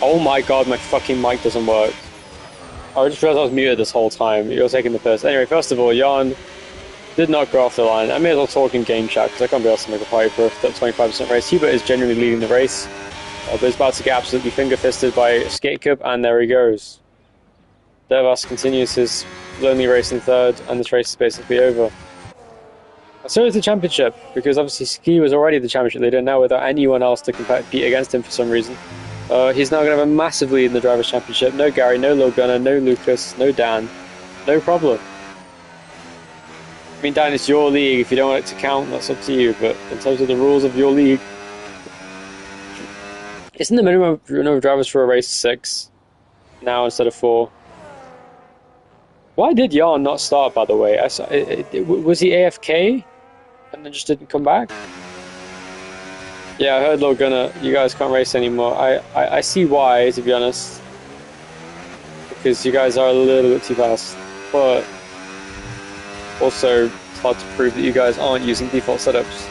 Oh my god, my fucking mic doesn't work. I just realized I was muted this whole time. You're taking the piss. Anyway, first of all, Jan did not go off the line. I may as well talk in game chat because I can't be able to make a party proof that 25% race. Hubert is genuinely leading the race, but he's about to get absolutely finger-fisted by Skate Cup, and there he goes. Devas continues his lonely race in third, and this race is basically over. So is the championship, because obviously Ski was already the championship leader, now without anyone else to compete against him for some reason. He's now going to have a massive lead in the Drivers' Championship. No Gary, no Low Gunner, no Lucas, no Dan. No problem. I mean, Dan, it's your league. If you don't want it to count, that's up to you. But in terms of the rules of your league, isn't the minimum number of drivers for a race 6 now instead of 4? Why did Jan not start, by the way? Was he AFK and then just didn't come back? Yeah, I heard Low Gunner, you guys can't race anymore. I see why, to be honest. Because you guys are a little bit too fast. But also, it's hard to prove that you guys aren't using default setups.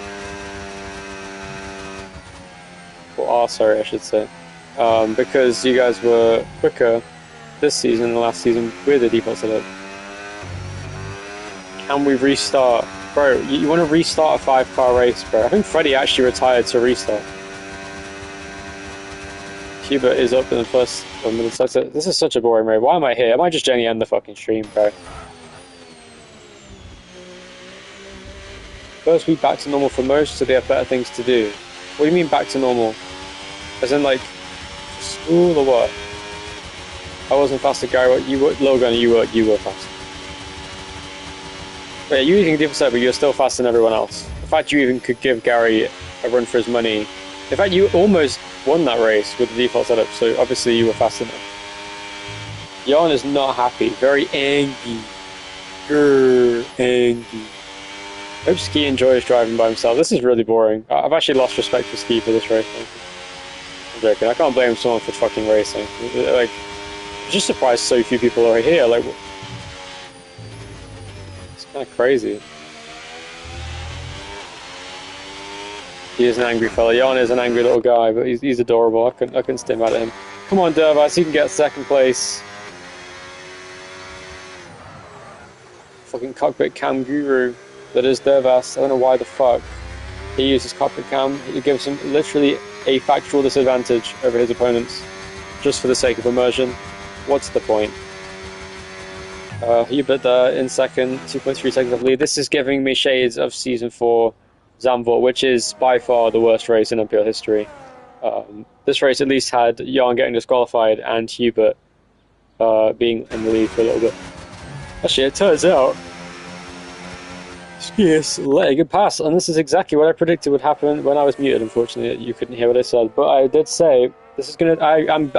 Or are, sorry, I should say. Because you guys were quicker this season than last season with the default setup. Can we restart? Bro, you want to restart a 5-car race, bro. I think Freddy actually retired to restart. Hubert is up in the first 1 minute. This is such a boring race. Why am I here? I might just generally end the fucking stream, bro. First week back to normal for most, so they have better things to do. What do you mean back to normal? As in, like, school or what? I wasn't faster, Gary. What you were, Logan? You were fast. But yeah, you even did that, but you're still faster than everyone else. The fact you even could give Gary a run for his money. In fact, you almost won that race with the default setup, so obviously you were fast enough. Jan is not happy. Very angry. Angry. I hope Ski enjoys driving by himself. This is really boring. I've actually lost respect for Ski for this race. I'm joking. I can't blame someone for fucking racing. Like, I'm just surprised so few people are here. Like, it's kind of crazy. He is an angry fella. Jan is an angry little guy, but he's adorable. I couldn't stay mad at him. Come on, Dervas, you can get second place. Fucking cockpit cam guru. That is Dervas. I don't know why the fuck he uses cockpit cam. It gives him literally a factual disadvantage over his opponents, just for the sake of immersion. What's the point? Hubert in second, 2.3 seconds of lead. This is giving me shades of Season 4 Zandvoort, which is by far the worst race in NPL history. This race at least had Jan getting disqualified and Hubert being in the lead for a little bit. Actually, it turns out Ski is letting it pass, and this is exactly what I predicted would happen when I was muted. Unfortunately, you couldn't hear what I said, but I did say this is gonna. I'm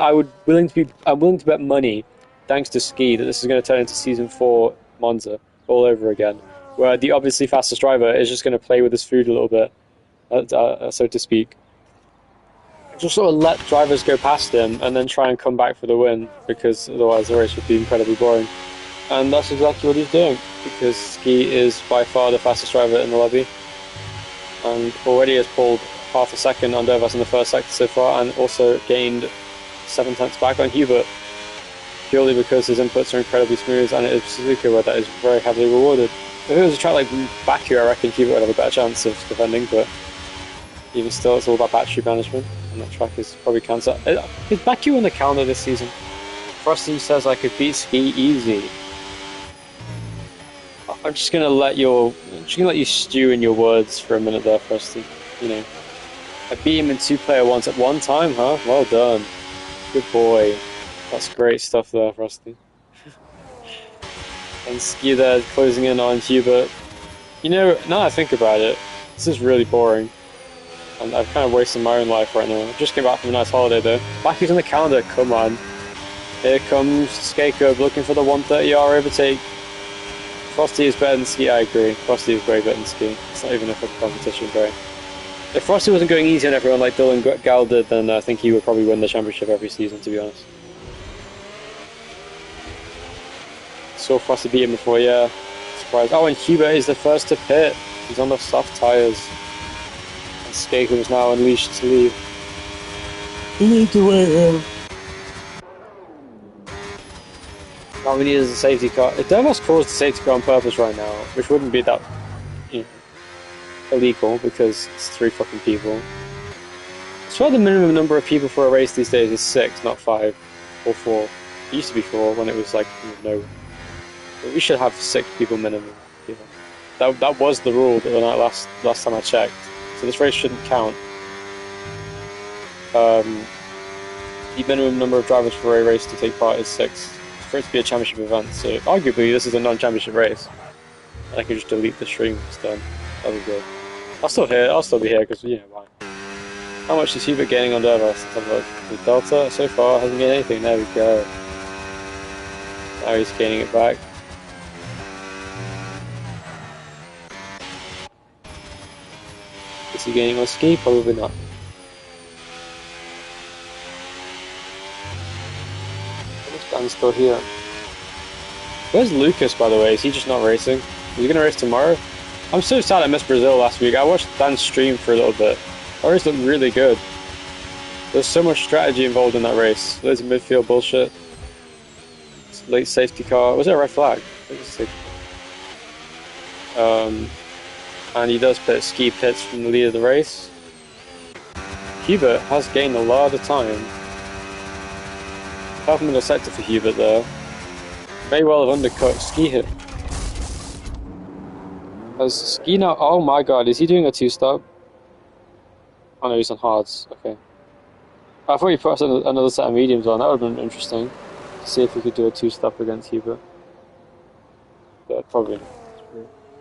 willing to bet money, thanks to Ski, that this is going to turn into Season 4 Monza all over again, where the obviously fastest driver is just going to play with his food a little bit, so to speak. Just sort of let drivers go past him and then try and come back for the win, because otherwise the race would be incredibly boring. And that's exactly what he's doing, because Ski is by far the fastest driver in the lobby, and already has pulled half a second on Dervas in the first sector so far, and also gained 7 tenths back on Hubert, purely because his inputs are incredibly smooth, and it is Suzuka where that is very heavily rewarded. If it was a track like Baku, I reckon Hubert would have a better chance of defending, but even still, it's all about battery management, and that track is probably cancer. Is Baku on the calendar this season? Frosty says I could beat Ski easy. I'm just gonna let you stew in your words for a minute there, Frosty. You know, I beat him in 2-player once at one time, huh? Well done, good boy. That's great stuff there, Frosty. And Ski there closing in on Hubert. You know, now that I think about it, this is really boring. And I've kind of wasted my own life right now. I just came back from a nice holiday though. Baku's on the calendar, come on. Here comes Skakub looking for the 130R overtake. Frosty is better than Ski, I agree. Frosty is way better than Ski. It's not even a fucking competition, bro. If Frosty wasn't going easy on everyone like Dylan Gal did, then I think he would probably win the championship every season, to be honest. Saw Frosty beat him before, yeah. Surprised. Oh, and Hubert is the first to pit. He's on the soft tyres. And Skakub is now unleashed to leave. You need to wait him. All we need is a safety car. It almost caused a safety car on purpose right now, which wouldn't be that, you know, illegal because it's 3 fucking people. I swear the minimum number of people for a race these days is 6, not 5 or 4. It used to be 4 when it was like, no. But we should have 6 people minimum. You know. That was the rule when last time I checked. So this race shouldn't count. The minimum number of drivers for a race to take part is 6. For it to be a championship event, so arguably this is a non-championship race. And I can just delete the stream when it's done. That'll be good. I'll still be here because, you know, why? How much is Hubert gaining on Dervas? Let's have a look. The Delta so far hasn't gained anything. There we go. Now he's gaining it back. Is he gaining on ski? Probably not. Dan's still here. Where's Lucas, by the way? Is he just not racing? Is he gonna race tomorrow? I'm so sad I missed Brazil last week. I watched Dan's stream for a little bit. That race looked really good. There's so much strategy involved in that race. Loads of midfield bullshit. Late safety car. Was it a red flag? And he does pit ski pits from the lead of the race. Hubert has gained a lot of time. Half middle sector for Hubert there. May well have undercut Ski here. Has Ski now? Oh my god, is he doing a 2-stop? Oh no, he's on hards. Okay. I thought he put another set of mediums on. That would have been interesting. To see if we could do a 2-stop against Hubert. But probably not.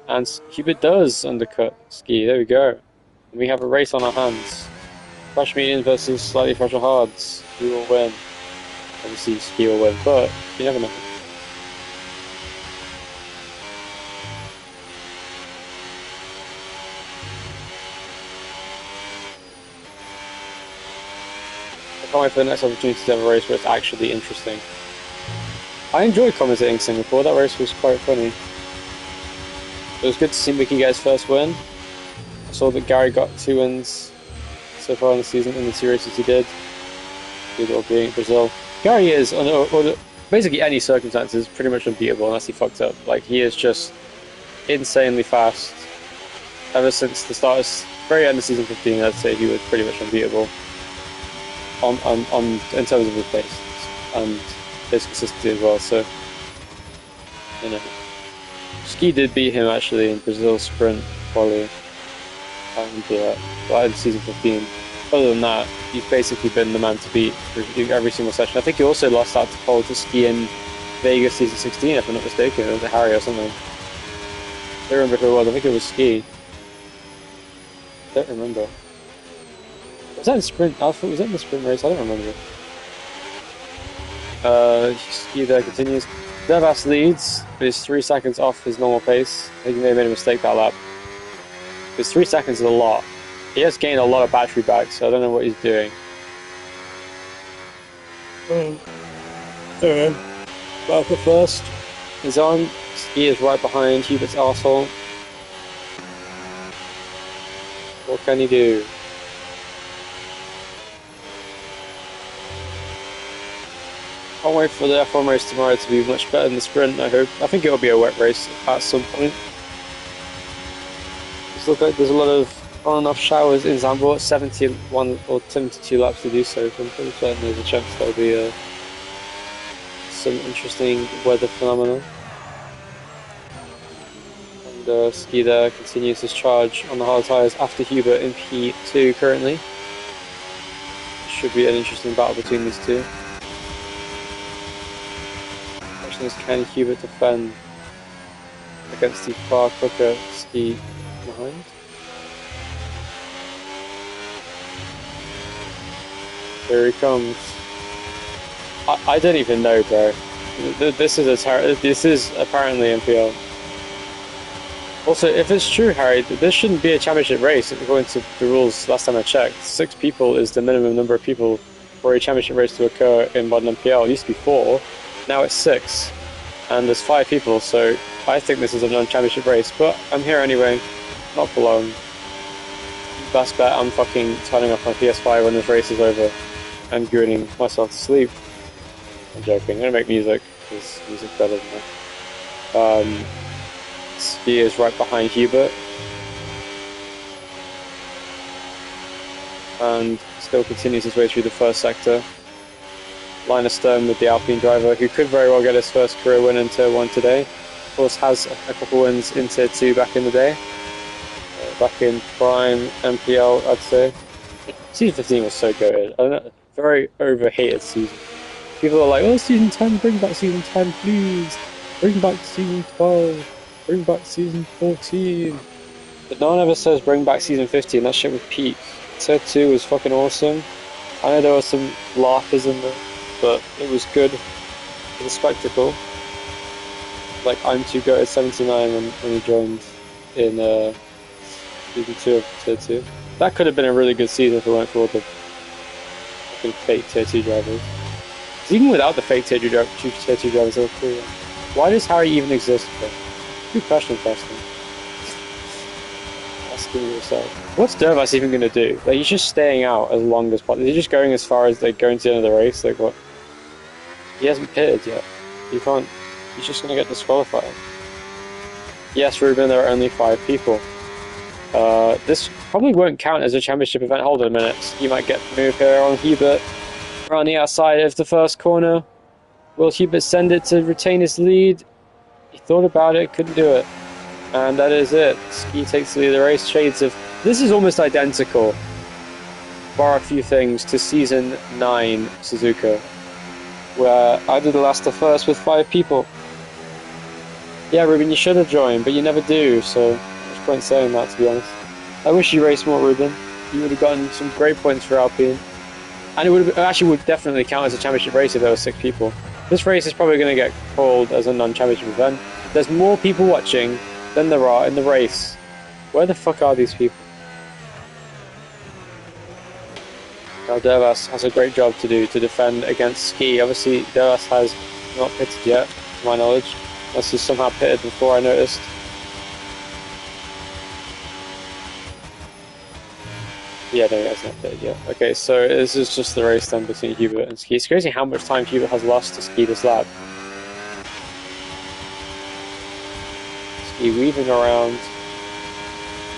And Hubert does undercut Ski. There we go. And we have a race on our hands. Fresh mediums versus slightly fragile hards. Who will win? Obviously, Ski will win, but you never know. I can't wait for the next opportunity to have a race where it's actually interesting. I enjoyed commentating Singapore. That race was quite funny. It was good to see Mickey get his first win. I saw that Gary got 2 wins so far in the season in the 2 races he did. The all being Brazil. Gary is, under basically any circumstances, pretty much unbeatable unless he fucks up. Like, he is just insanely fast. Ever since the start of very end of season 15, I'd say he was pretty much unbeatable in terms of his pace and his consistency as well. So, you know, Ski did beat him actually in Brazil sprint quali. I remember that. But in season 15. Other than that, he's basically been the man to beat for every single session. I think he also lost out to pole to Ski in Vegas season 16, if I'm not mistaken. It was a Harry or something. I don't remember who it was. I think it was Ski. I don't remember. Was that in sprint? Was that in the sprint race? I don't remember. Ski there continues. Devas leads, but he's 3 seconds off his normal pace. I think he may have made a mistake that lap. Because 3 seconds is a lot. He has gained a lot of battery back, so I don't know what he's doing. Alpha first is on. Ski is right behind Hubert's arsehole. What can he do? Can't wait for the F1 race tomorrow to be much better than the sprint, I hope. I think it'll be a wet race at some point. Just look like there's a lot of on and off showers in Zandvoort, 71 or 72 laps to do so. I'm pretty certain there's a chance there'll be some interesting weather phenomena. And Ski there continues his charge on the hard tyres after Hubert in P2 currently. Should be an interesting battle between these two. The question is, can Hubert defend against the far quicker Ski behind? Here he comes. I don't even know, bro. This is apparently NPL. Also, if it's true, Harry, this shouldn't be a championship race according to the rules last time I checked. 6 people is the minimum number of people for a championship race to occur in modern NPL. It used to be 4, now it's 6. And there's 5 people, so I think this is a non-championship race. But I'm here anyway, not for long. Best bet, I'm fucking turning off my PS5 when this race is over and grinning myself to sleep. I'm joking, I'm gonna make music. his music better than that. Ski is right behind Hubert. And still continues his way through the first sector. Line astern with the Alpine driver, who could very well get his first career win in Tier 1 today. Of course, has a couple wins in Tier 2 back in the day. Back in prime NPL, I'd say. Season 15 was so good. I don't know, very overhated season. People are like, oh, Season 10, bring back Season 10, please. Bring back Season 12. Bring back Season 14. But no one ever says bring back Season 15. That shit was peak. Tier 2 was fucking awesome. I know there was some laughers in there, but it was good. It was a spectacle. Like, I'm too good at 79 when he joined in Season 2 of Tier 2. That could have been a really good season if it weren't for all the fucking fake Tier 2 drivers. Because even without the fake Tier 2 drivers, they were cool. Why does Harry even exist? Good question, Preston. Asking yourself. What's Dervas even going to do? Like, he's just staying out as long as possible. He's just going as far as, like, going to the end of the race. Like, what? He hasn't pitted yet. You can't... He's just going to get disqualified. Yes, Ruben, there are only 5 people. This probably won't count as a championship event. Hold on a minute. You might get the move here on Hubert. Around the outside of the first corner. Will Hubert send it to retain his lead? He thought about it, couldn't do it. And that is it. Ski takes the lead of the race. Shades of... This is almost identical, bar a few things, to Season 9 Suzuka, where I did the last to first with 5 people. Yeah, Ruben, you should have joined, but you never do, so there's no point saying that, to be honest. I wish you raced more, Ruben. You would have gotten some great points for Alpine. And it actually would definitely count as a championship race if there were 6 people. This race is probably going to get called as a non-championship event. There's more people watching than there are in the race. Where the fuck are these people? Now Dervas has a great job to do to defend against Ski. Obviously Dervas has not pitted yet, to my knowledge. Unless he's somehow pitted before I noticed. Yeah, no, he hasn't pitted yet. Okay, so this is just the race then between Hubert and Ski. It's crazy how much time Hubert has lost to Ski this lap. Ski weaving around.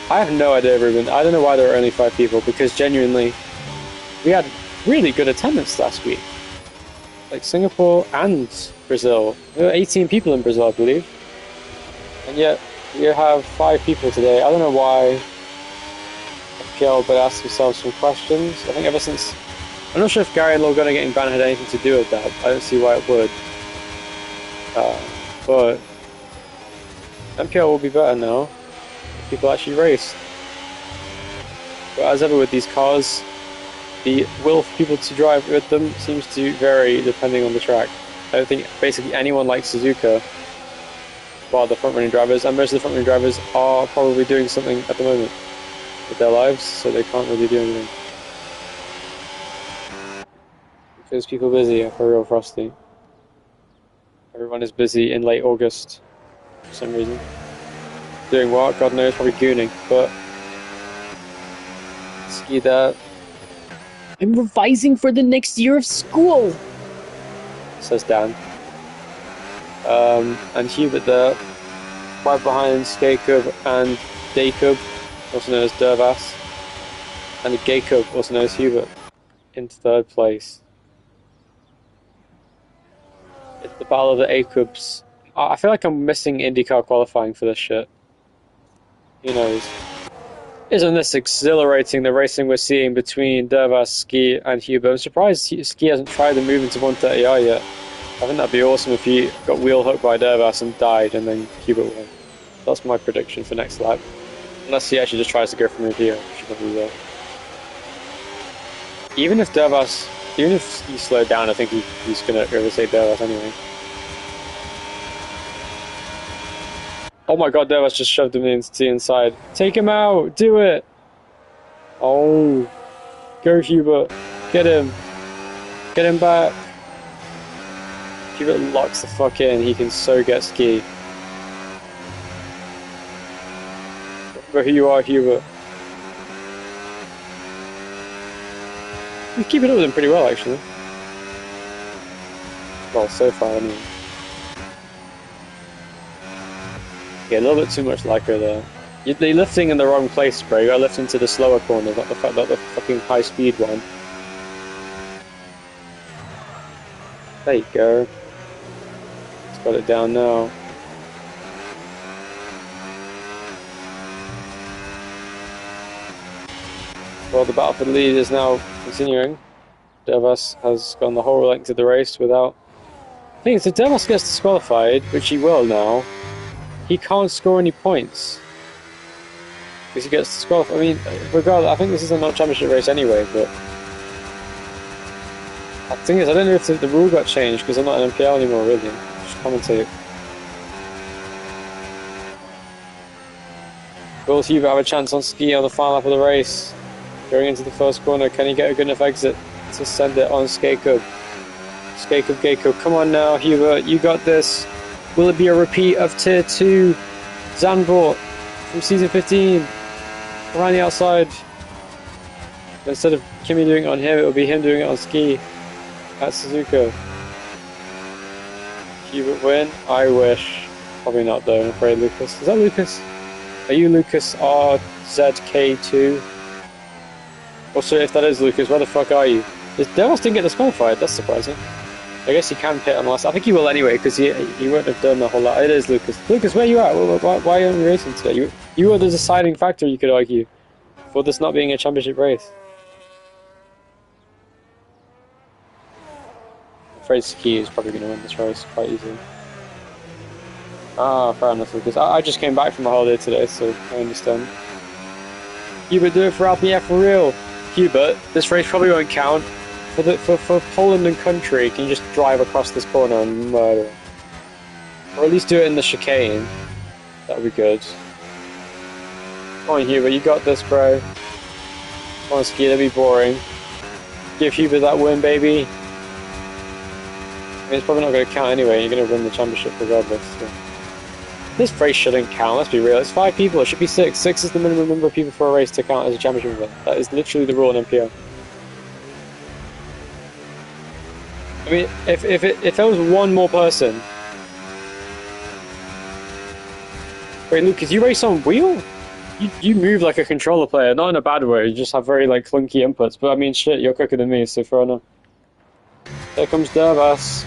I have no idea, Ruben. I don't know why there were only 5 people, because genuinely, we had really good attendance last week. Like Singapore and Brazil. There were 18 people in Brazil, I believe. And yet, we have 5 people today. I don't know why FPL would ask themselves some questions. I think ever since... I'm not sure if Gary and Logano getting banned had anything to do with that. I don't see why it would. But NPL will be better now if people actually race. But as ever with these cars, the will for people to drive with them seems to vary depending on the track. I don't think basically anyone likes Suzuka, bar the front-running drivers, and most of the front-running drivers are probably doing something at the moment with their lives, so they can't really do anything. Because people busy for real frosty. Everyone is busy in late August for some reason. Doing what? God knows, probably gooning, but Ski there. I'm revising for the next year of school, says Dan. And Hubert there, right behind Skakob and Jacob, also known as Dervas, and Jacob, also known as Hubert, in 3rd place. It's the battle of the A-Cubs. I feel like I'm missing IndyCar qualifying for this shit. Who knows? Isn't this exhilarating, the racing we're seeing between Dervas, Ski, and Hubert? I'm surprised Ski hasn't tried the move into 130i yet. I think that'd be awesome if he got wheel hooked by Dervas and died, and then Hubert won. That's my prediction for next lap. Unless he actually just tries to go from move here, which probably will. Even if he slowed down, I think he's going to overtake Dervas anyway. Oh my god, Dervas just shoved him into the inside. Take him out! Do it! Oh. Go, Hubert. Get him. Get him back. Hubert locks the fuck in. He can so get Ski. Remember who you are, Hubert. He's keeping up with him pretty well, actually. Well, so far, anyway. Yeah, a little bit too much like her there. You're lifting in the wrong place, bro. You gotta lift into the slower corners, not the fucking high speed one. There you go. It's got it down now. Well, the battle for the lead is now continuing. Dervas has gone the whole length of the race without... I think if Dervas gets disqualified, which he will now, he can't score any points. Because he gets disqualified. I mean, regardless, I think this is a non-championship race anyway, but... The thing is, I don't know if the rule got changed, because I'm not an NPL anymore, really. Just commentate. Will Hubert have a chance on ski on the final lap of the race? Going into the first corner, can he get a good enough exit to send it on Skakub? Skakub, Gakub, come on now, Hubert, you got this. Will it be a repeat of Tier 2? Zandvoort from Season 15, around the outside. But instead of Kimi doing it on him, it will be him doing it on ski at Suzuka. Hubert win? I wish. Probably not though, I'm afraid, Lucas. Is that Lucas? Are you Lucas RZK2? Also, if that is Lucas, where the fuck are you? Devos didn't get disqualified, that's surprising. I guess he can pit unless... I think he will anyway, because he wouldn't have done the whole lot. It is Lucas. Lucas, where are you at? Why aren't you racing today? You are the deciding factor, you could argue, for this not being a championship race. I'm afraid Ski is probably going to win this race quite easily. Ah, fair enough, Lucas. I just came back from a holiday today, so I understand. Hubert, do it for RPF for real. Hubert, this race probably won't count. For Poland and country, can you just drive across this corner and murder it? Or at least do it in the chicane. That would be good. Come on, Hubert, you got this, bro. Come on, Ski, that'd be boring. Give Hubert that win, baby. I mean, it's probably not going to count anyway. You're going to win the championship regardless. So. This race shouldn't count, let's be real. It's 5 people, it should be 6. 6 is the minimum number of people for a race to count as a championship event. That is literally the rule in NPL. I mean, if there was one more person... Wait, Lucas, you race on wheel? You move like a controller player, not in a bad way, you just have very like clunky inputs. But I mean, shit, you're quicker than me, so fair enough. There comes Dervas.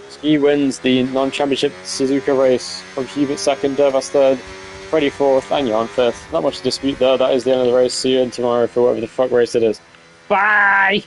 Ski wins the non-championship Suzuka race from Hubert 2nd, Dervas 3rd, Freddy 4th, and Jan 5th. Not much to dispute there. That is the end of the race. See you in tomorrow for whatever the fuck race it is. Bye!